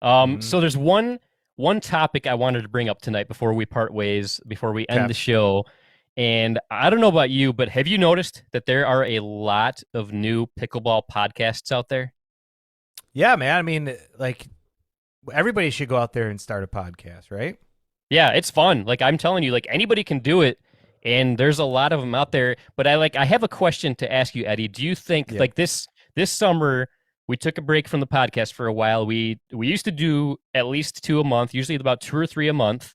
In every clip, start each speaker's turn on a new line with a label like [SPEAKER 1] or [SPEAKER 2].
[SPEAKER 1] So there's one topic I wanted to bring up tonight before we part ways, before we end the show. And I don't know about you, but have you noticed that there are a lot of new pickleball podcasts out there?
[SPEAKER 2] Yeah, man. I mean, like, everybody should go out there and start a podcast, right?
[SPEAKER 1] Yeah, it's fun. Like, I'm telling you, like, anybody can do it, and there's a lot of them out there. But I have a question to ask you, Eddie. Do you think, like, this summer, we took a break from the podcast for a while. We used to do at least 2 a month, usually about 2 or 3 a month.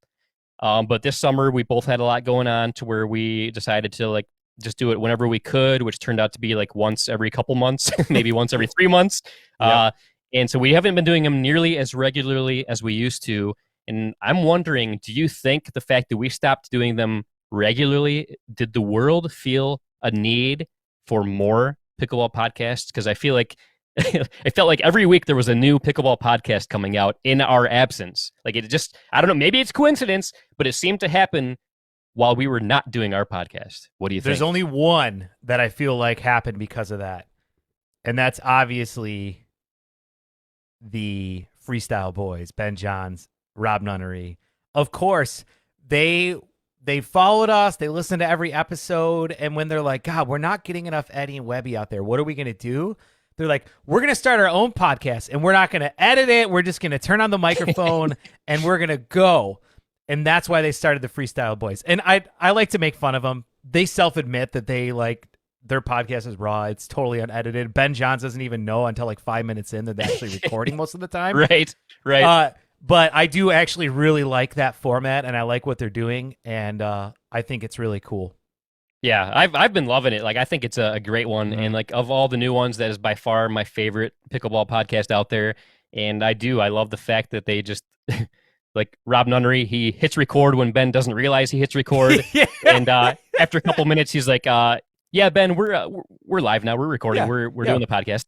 [SPEAKER 1] But this summer, we both had a lot going on to where we decided to, like, just do it whenever we could, which turned out to be, like, once every couple months, maybe once every 3 months. And so we haven't been doing them nearly as regularly as we used to. And I'm wondering, do you think the fact that we stopped doing them regularly, did the world feel a need for more pickleball podcasts? Because I feel like it felt like every week there was a new pickleball podcast coming out in our absence. Like, it just, I don't know, maybe it's coincidence, but it seemed to happen while we were not doing our podcast. What do you think?
[SPEAKER 2] There's only one that I feel like happened because of that. And that's obviously the Freestyle Boys, Ben Johns, Rob Nunnery. Of course, they followed us. They listened to every episode. And when they're like, God, we're not getting enough Eddie and Webby out there, what are we going to do? They're like, we're going to start our own podcast, and we're not going to edit it. We're just going to turn on the microphone, and we're going to go. And that's why they started the Freestyle Boys. And I like to make fun of them. They self-admit that they, like, their podcast is raw. It's totally unedited. Ben Johns doesn't even know until like 5 minutes in that they're actually recording most of the time.
[SPEAKER 1] Right.
[SPEAKER 2] But I do actually really like that format, and I like what they're doing, and I think it's really cool.
[SPEAKER 1] Yeah, I've been loving it. Like, I think it's a great one, and like, of all the new ones, that is by far my favorite pickleball podcast out there. And I love the fact that they just like Rob Nunnery, he hits record when Ben doesn't realize he hits record, and after a couple minutes, he's like, "Yeah, Ben, we're live now. We're recording. We're doing the podcast."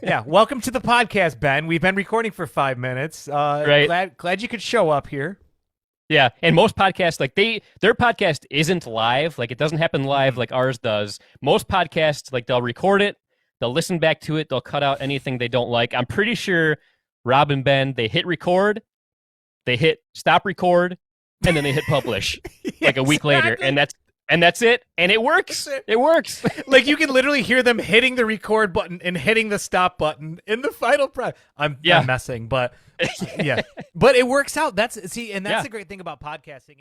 [SPEAKER 2] Yeah, welcome to the podcast, Ben. We've been recording for 5 minutes.
[SPEAKER 1] Right.
[SPEAKER 2] Glad you could show up here.
[SPEAKER 1] Yeah, and most podcasts, like, their podcast isn't live. Like, it doesn't happen live like ours does. Most podcasts, like, they'll record it, they'll listen back to it, they'll cut out anything they don't like. I'm pretty sure Rob and Ben, they hit record, they hit stop record, and then they hit publish like a week later, and that's it, and it works. It works.
[SPEAKER 2] Like, you can literally hear them hitting the record button and hitting the stop button in the final product. I'm messing, but yeah, but it works out. That's the great thing about podcasting.